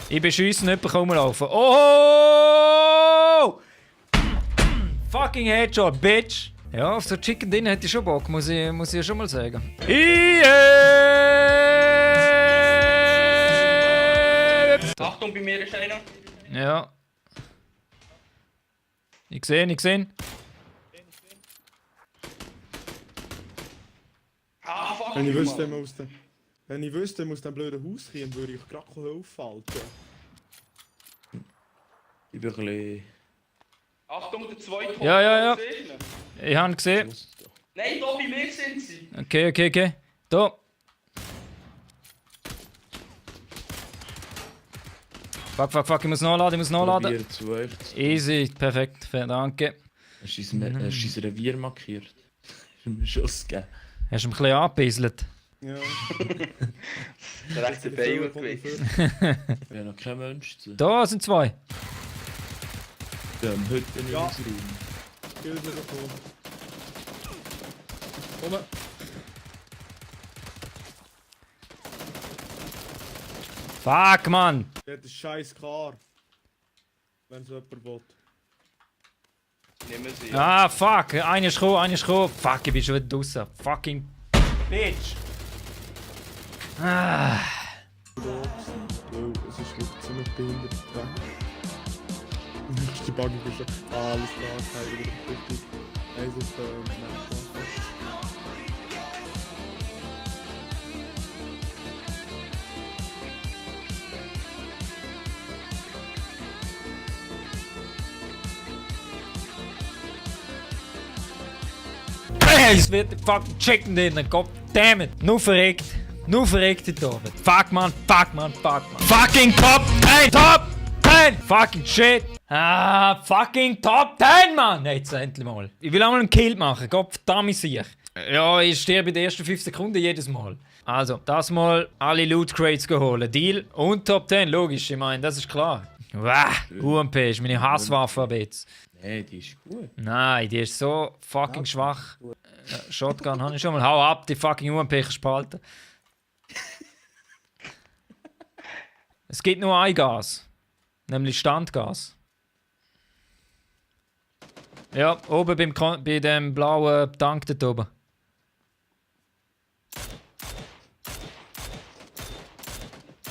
Ich beschiessen, jemand kann rumlaufen. Oh! Fucking Headshot, Bitch! Ja, auf so Chicken Dinner hätte ich schon Bock, muss ich ja schon mal sagen. Achtung, bei mir ist einer. Ja. Ich sehe. Ah, fuck. Wenn ich wüsste, muss dem blöden Haus kommen, würde ich gerade aufhalten. Ich bin ein bisschen... Achtung, der zweite. Ja. Ich habe gesehen. Nein, da bei mir sind sie. Okay. Da. Fuck, ich muss nachladen. Probier zu euch. Easy, perfekt, danke. Hast du sein Revier markiert? Hast du mir einen Schuss gegeben? Hast du ihn ein bisschen angebisselt? Ja. Der rechte Bein gewesen. Wir haben noch kein Mensch zu. Da sind zwei. Wir haben heute in Ja. unserem Raum. Gilt wieder vor. Komm. Fuck, Mann! Der hat scheiß klar. Wenn es jemand will. Nehmen sie. Ah, fuck! Einer ist gekommen. Fuck, ich bin schon wieder draussen. Fucking Bitch! Ah. Weil es ist wirklich so eine behinderte Dreck. Die Buggy ist schon alles klar, keine wieder richtig. Eins auf Es wird fucking chicken drin, goddammit! Nur verreckt ich da. Fuck man. Fucking Top 10! Fucking shit! Ah, fucking Top 10, Mann! Jetzt endlich mal. Ich will auch mal einen Kill machen, Gott verdammt sicher. Ja, ich sterbe in den ersten 5 Sekunden jedes Mal. Also, das mal alle Loot Crates holen. Deal und Top 10, logisch, ich meine, das ist klar. Wah, UMP ist meine Hasswaffe ab jetzt. Nein, die ist gut. Nein, die ist so fucking schwach. Shotgun habe ich schon mal. Hau ab, die fucking UMP kannst du behalten. Es gibt nur ein Gas. Nämlich Standgas. Ja, oben bei dem blauen Tank dort oben.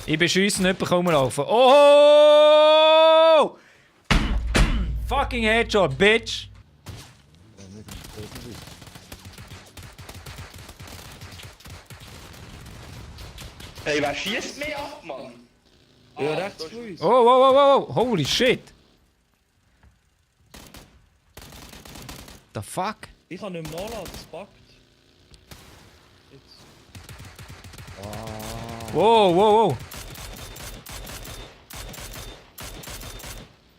Ich beschiessen, jemand kann rumlaufen. Oh! Fucking Headshot, Bitch! Hey, wer schießt mich ab, Mann? Ja, rechts von uns. Oh, holy shit! The fuck? Ich kann nicht mehr nachladen, es packt. Jetzt. Wow.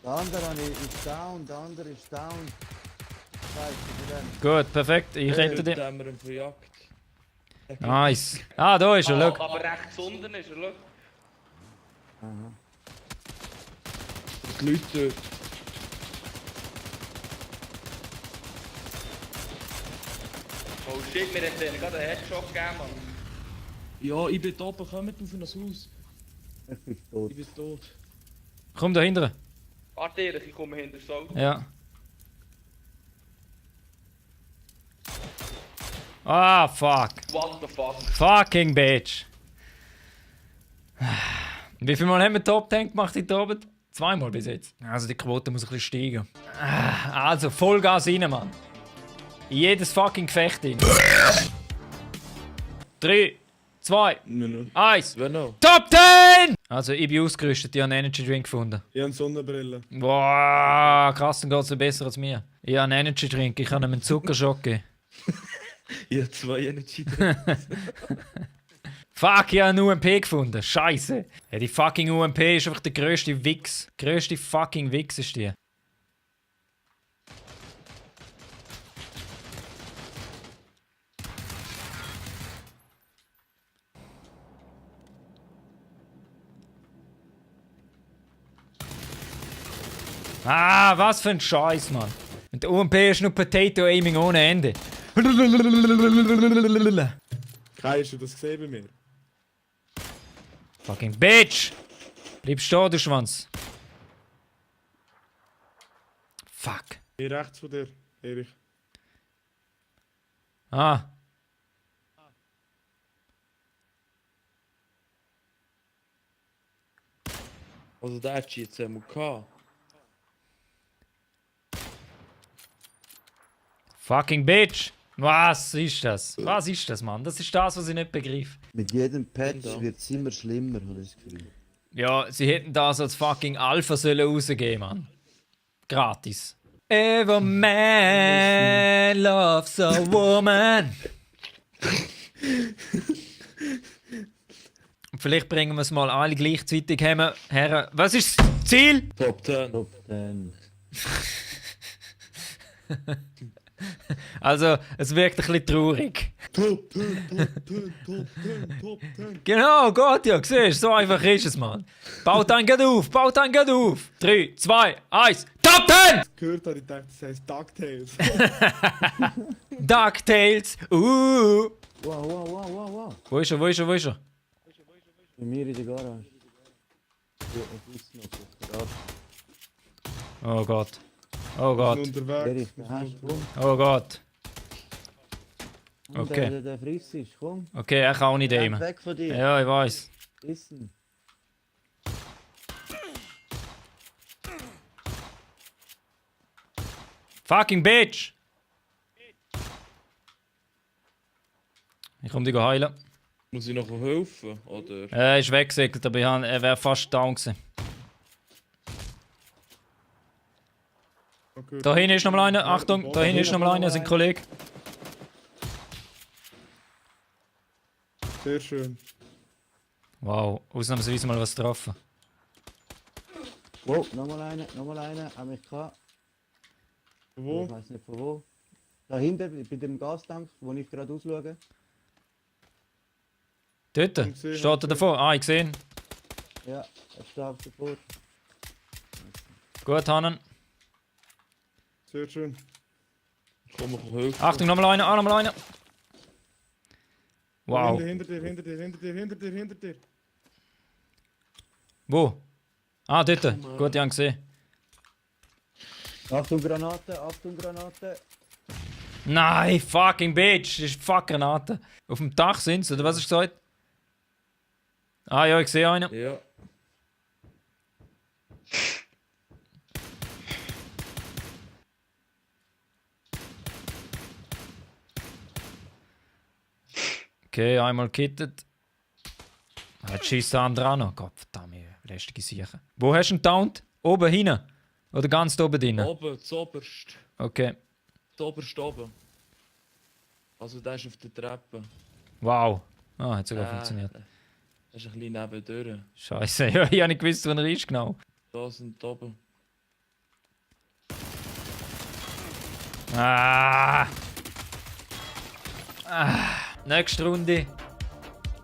Der andere ist down, der andere ist down. Scheiße, Gut, perfekt, ich rette Heute den. haben wir ihn verjagt. Nice. Ah, da ist er, schau. Aber rechts unten ist er, schau. Die Leute dort. Oh shit, wir hätten denen gerade einen Headshot gegeben, Mann. Ja, ich bin da oben, kommt auf ein Haus. Ich bin tot. Ich bin tot. Komm da hinten. Warte, Erich, ich komme hinter das Auto. Ja. Ah, fuck. What the fuck? Fucking bitch. Wie viel Mal haben wir Top 10 gemacht heute Abend? 2 Mal bis jetzt. Also die Quote muss ein bisschen steigen. Also Vollgas rein, Mann. In jedes fucking Gefecht rein. 3, 2, 1. Wer noch? Top 10! Also ich bin ausgerüstet, ich habe einen Energy Drink gefunden. Ich habe Sonnenbrille. Boah, krass, dann geht es besser als mir. Ich habe einen Energy Drink, ich kann ihm einen Zuckerschock geben. Ich habe 2 Energy Drinks. Fuck, ich habe einen UMP gefunden. Scheiße. Ja, die fucking UMP ist einfach der grösste Wichs. Grösste fucking Wichs ist die. Ah, was für ein Scheiß, Mann. Und der UMP ist nur Potato Aiming ohne Ende. Kai, hast du das gesehen bei mir? Fucking Bitch! Bleib stehen, du Schwanz. Fuck. Hier rechts von dir, Erich. Ah. Also der hat jetzt einmal gehabt. Fucking Bitch! Was ist das? Was ist das, Mann? Das ist das, was ich nicht begreife. Mit jedem Patch Ja. wird es immer schlimmer, habe ich das Gefühl. Ja, sie hätten das als fucking Alpha sollen rausgeben, Mann. Gratis. Every man loves a woman. Vielleicht bringen wir es mal alle gleichzeitig her. Was ist das Ziel? Top 10. Top 10. Also, es wirkt ein bisschen traurig. Top 10, Top 10, Top 10, Top 10. Genau, Gott, ja, siehst du, so einfach ist es, Mann. Baut einen geht auf, baut einen geht auf. 3, 2, 1, Top 10! Gehört habe ich gedacht, das heisst DuckTales. DuckTales, Wow, wow, wow, wow, wow. Wo ist er, wo ist er, wo ist er? Bei mir in der Garage. Ja, es ist noch so. Gerade. Oh Gott. Oh Gott. Unterwegs. Erich, da hast du. Komm. Oh Gott. Und Okay. der friss ist, komm. Okay, er kann auch nicht Renn aimen. weg von dir. Ja, ich weiß. Essen. Fucking Bitch! Ich komm dich heilen. Muss ich noch helfen? Oder? Er ist weggesegelt, aber er wäre fast down gewesen. Okay. Da hinten ist noch mal einer. Achtung, da hinten ist noch mal einer. Das ist ein Kollege. Sehr schön. Wow, ausnahmsweise mal was getroffen. Wow, nochmal einer. An mich gehabt. Wo? Ich weiß nicht von wo. Dahinter, bei dem Gastank, wo ich gerade ausschaue. Dort? Ich sehe, Steht er davor? Ah, ich sehe ihn. Ja, er steht davor. Gut, Hannen. Sehr schön. Komm noch helfen. Achtung, nochmal einer. Ah, nochmal einer. Wow. Hinter dir. Wo? Ah, dort. Gut, ich habe gesehen. Achtung Granate. Nein, fucking Bitch. Das ist fuck Granate. Auf dem Dach sind sie, oder was hast du gesagt? Ah ja, ich sehe einen. Ja. Okay, einmal gekittet. Jetzt schießt der andere auch noch. Gott verdammt, lästige Sachen. Wo hast du ihn downed? Oben hinten? Oder ganz da oben drin? Oben, zuoberst. Okay. Zuoberst oben. Also der ist auf der Treppe. Wow. Ah, hat sogar funktioniert. Der ist ein bisschen nebendurch. Scheiße, ja, ich habe nicht gewusst, wo er ist genau. Da sind oben. Ah. Nächste Runde.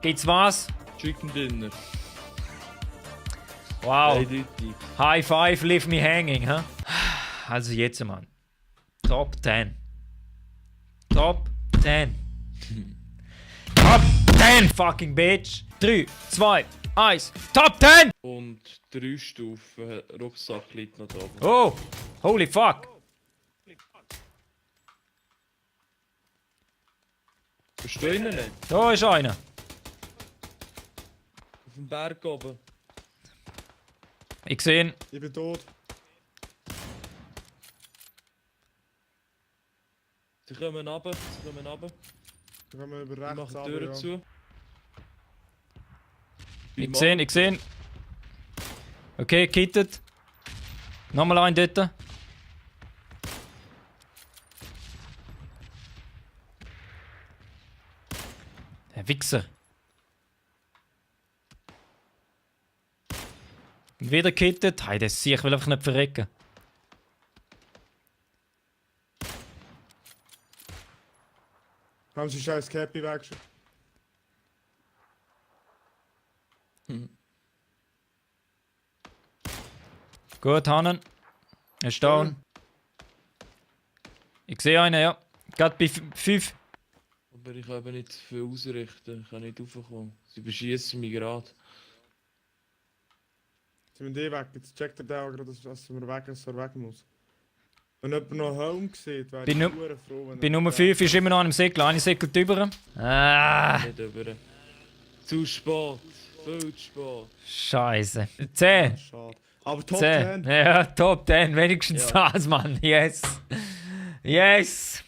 Gibt's was? Chicken Dinner. Wow. Eindeutig. High five, leave me hanging, hä? Also jetzt, Mann. Top 10. Top 10. Top 10, fucking bitch. 3, 2, 1. Top 10! Und 3 Stufen Rucksack liegt noch da oben. Oh, holy fuck. Verstehen ihn nicht? Da ist einer. Auf dem Berg oben. Ich sehe ihn. Ich bin tot. Sie kommen runter. Da können wir über Die rechts machen die runter, Türen ja. zu. Ich sehe ihn, ich sehe ihn. Okay, kittet. Nochmal ein dort. Der Wichser. Und wieder kittet. Hey, das sehe ich will einfach nicht verrecken. Haben sie scheiß Cappy weggeschickt? Gut, Hannen. Er ist down. Ich sehe einen, ja. Gerade bei 5. Aber ich kann eben nicht viel ausrichten. Ich kann nicht raufkommen. Sie beschießen mich gerade. Sind wir die weg? Jetzt checkt der auch gerade, dass er weg muss. Wenn jemand noch Home sieht, wäre ich Bin super froh, wenn Bei Nummer 5 ist immer noch an einem Säckel. Eine Säckel drüber. Ah, Nicht über. Zu spät. Viel zu spät. Scheiße. 10. Schade. Aber Top 10. 10. Ja, Top 10. Wenigstens Ja. das, Mann. Yes. Yes.